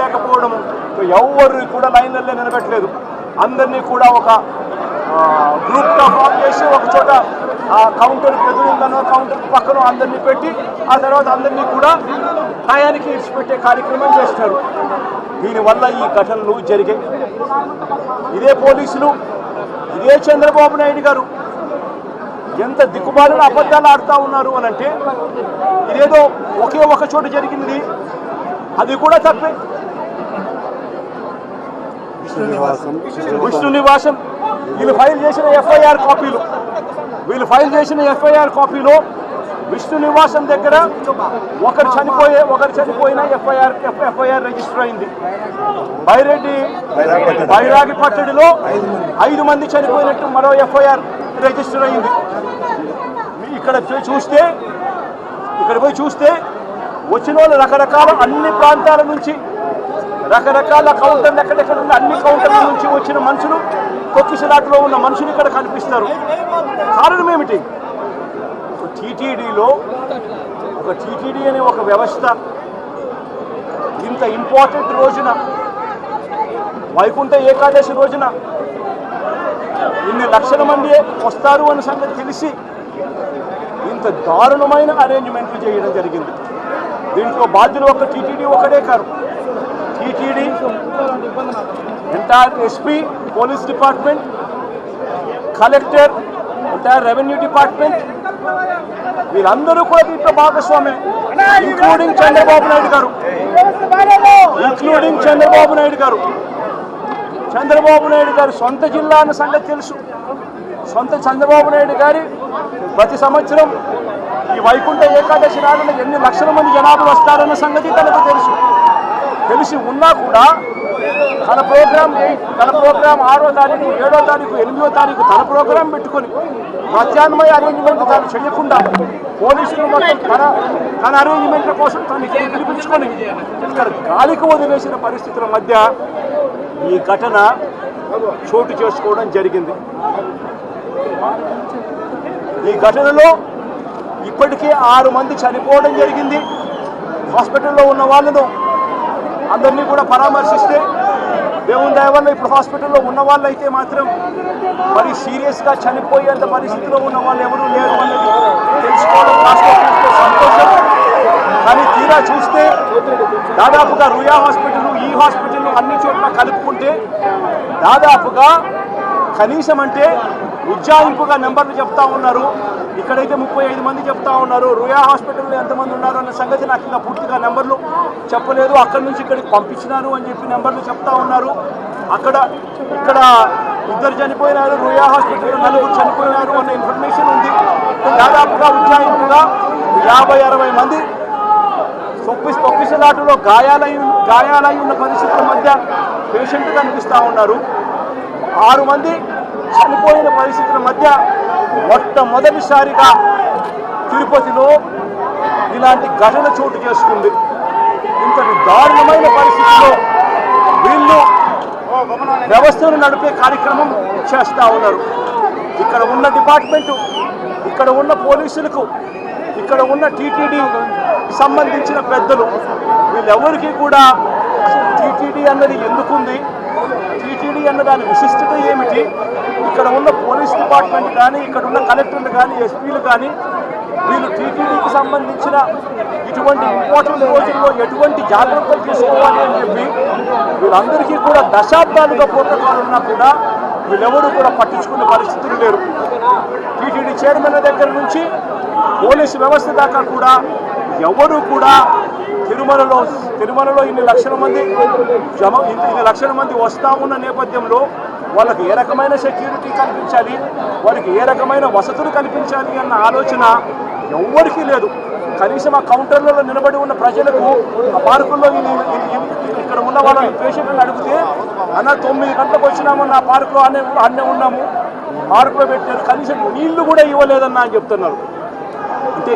లేకపోవడం, ఎవరు కూడా లైన్లలో నిలబెట్టలేదు. అందరినీ కూడా ఒక గ్రూప్గా ఫామ్ చేసి ఒక చోట కౌంటర్ ఎదురుందనో కౌంటర్ పక్కన అందరినీ పెట్టి ఆ తర్వాత అందరినీ కూడా టయానికి ఇచ్చిపెట్టే కార్యక్రమం చేస్తారు. దీనివల్ల ఈ ఘటనలు జరిగాయి. ఇదే పోలీసులు, ఇదే చంద్రబాబు నాయుడు గారు ఎంత దిక్కుమాలిన అబద్ధాలు ఆడుతూ ఉన్నారు అని అంటే, ఇదేదో ఒకే ఒక చోట జరిగింది, అది కూడా తప్పే. విష్ణు నివాసం వీళ్ళు ఫైల్ చేసిన ఎఫ్ఐఆర్ కాపీలో విష్ణు నివాసం దగ్గర ఒకరు చనిపోయిన ఎఫ్ఐఆర్ రిజిస్టర్ అయింది. బైరాగి పట్టడిలో 5 మంది చనిపోయినట్టు మరో ఎఫ్ఐఆర్ రిజిస్టర్ అయింది. ఇక్కడ పోయి చూస్తే వచ్చిన వాళ్ళు రకరకాల అన్ని ప్రాంతాల నుంచి, రకరకాల కౌంటర్లు ఎక్కడెక్కడ ఉన్న అన్ని కౌంటర్ల నుంచి వచ్చిన మనుషులు, తొక్కిసలాటలో ఉన్న మనుషులు ఇక్కడ కనిపిస్తారు. కారణం ఏమిటి? టీటీడీ అనే ఒక వ్యవస్థ ఇంత ఇంపార్టెంట్ రోజున, వైకుంఠ ఏకాదశి రోజున ఇన్ని లక్షల మంది వస్తారు అన్న సంగతి తెలిసి ఇంత దారుణమైన అరేంజ్మెంట్లు చేయడం జరిగింది. దీంట్లో బాధ్యులు ఒక టీటీడీ ఒకటే కాదు, TTD, entire SP, police department, collector, entire revenue department, వీళ్ళందరూ కూడా దీంట్లో భాగస్వామే, ఇంక్లూడింగ్ చంద్రబాబు నాయుడు గారు. సొంత జిల్లా అన్న సంగతి తెలుసు. చంద్రబాబు నాయుడు గారి ప్రతి సంవత్సరం ఈ వైకుంఠ ఏకాదశి నాడున ఎన్ని లక్షల మంది జనాభా వస్తారన్న సంగతి తనకు తెలిసి ఉన్నా కూడా తన ప్రోగ్రాం 6వ తారీఖు, 7వ తారీఖు, 8వ తారీఖు తన ప్రోగ్రాం పెట్టుకొని ప్రత్యామ్నాయ అరేంజ్మెంట్ తాను చేయకుండా పోలీసులు మొత్తం తన అరేంజ్మెంట్ల కోసం తను పిలిపించుకొని ఇక్కడ గాలికి వదిలేసిన పరిస్థితుల మధ్య ఈ ఘటన చోటు చేసుకోవడం జరిగింది. ఈ ఘటనలో ఇప్పటికే 6 మంది చనిపోవడం జరిగింది. హాస్పిటల్లో ఉన్న వాళ్ళను అందరినీ కూడా పరామర్శిస్తే దేవుని దయ వల్ల ఇప్పుడు హాస్పిటల్లో ఉన్న వాళ్ళు అయితే మాత్రం మరి సీరియస్గా చనిపోయేంత పరిస్థితిలో ఉన్న వాళ్ళు ఎవరూ లేరు అన్నది తెలుసుకోవడం సంతోషం. కానీ తీరా చూస్తే దాదాపుగా రుయా హాస్పిటల్, ఈ హాస్పిటల్ అన్ని చోట్ల కలుపుకుంటే దాదాపుగా కనీసం అంటే ఉజ్జాయింపుగా నెంబర్లు చెప్తా ఉన్నారు. ఇక్కడైతే 35 మంది చెప్తా ఉన్నారు. రుయా హాస్పిటల్లో ఎంతమంది ఉన్నారు అన్న సంగతి నాకు ఇంకా పూర్తిగా నెంబర్లు చెప్పలేదు. అక్కడి నుంచి ఇక్కడికి పంపించినారు అని చెప్పి నెంబర్లు చెప్తా ఉన్నారు. ఇక్కడ 2 చనిపోయినారు, రుయా హాస్పిటల్లో 4 చనిపోయినారు అన్న ఇన్ఫర్మేషన్ ఉంది. దాదాపుగా ఉజ్జాయింపుగా 50-60 మంది తొక్కిసలాటలో గాయాలై ఉన్న పరిస్థితుల మధ్య పేషెంట్ కనిపిస్తూ ఉన్నారు. 6 మంది చనిపోయిన పరిస్థితుల మధ్య మొట్టమొదటిసారిగా తిరుపతిలో ఇలాంటి ఘటన చోటు చేసుకుంది. ఇంతటి దారుణమైన పరిస్థితుల్లో వీళ్ళు వ్యవస్థను నడిపే కార్యక్రమం చేస్తూ ఉన్నారు. ఇక్కడ ఉన్న డిపార్ట్మెంటు, ఇక్కడ ఉన్న పోలీసులకు, ఇక్కడ ఉన్న టీటీడీ సంబంధించిన పెద్దలు, వీళ్ళెవరికీ కూడా టీటీడీ అన్నది ఎందుకుంది, టీటీడీ అన్న దాని విశిష్టత ఏమిటి, ఇక్కడ ఉన్న పోలీస్ డిపార్ట్మెంట్ కానీ, ఇక్కడ ఉన్న కలెక్టర్లు కానీ, ఎస్పీలు కానీ వీళ్ళు టీటీడీకి సంబంధించిన ఇటువంటి ఇంపార్టెంట్ రోజుల్లో ఎటువంటి జాగ్రత్తలు తీసుకోవాలి అని చెప్పి వీళ్ళందరికీ కూడా దశాబ్దాలుగా ప్రోటోకాల్ ఉన్నా కూడా వీళ్ళెవరూ కూడా పట్టించుకునే పరిస్థితులు లేరు. టీటీడీ చైర్మన్ దగ్గర నుంచి పోలీసు వ్యవస్థ దాకా కూడా ఎవరు కూడా తిరుమలలో ఇన్ని లక్షల మంది వస్తూ ఉన్న నేపథ్యంలో వాళ్ళకి ఏ రకమైన సెక్యూరిటీ కల్పించాలి, వారికి ఏ రకమైన వసతులు కల్పించాలి అన్న ఆలోచన ఎవ్వరికీ లేదు. కనీసం ఆ కౌంటర్లలో నిలబడి ఉన్న ప్రజలకు ఆ పార్కుల్లో ఇక్కడ ఉన్న వాళ్ళని పేషెంట్లను అడిగితే అన్న 9 గంటలకు వచ్చినామన్న ఆ పార్కులో అన్నే ఉన్నాము, పార్కులో పెట్టారు, కనీసం నీళ్లు కూడా ఇవ్వలేదన్నా అని చెప్తున్నారు. అంటే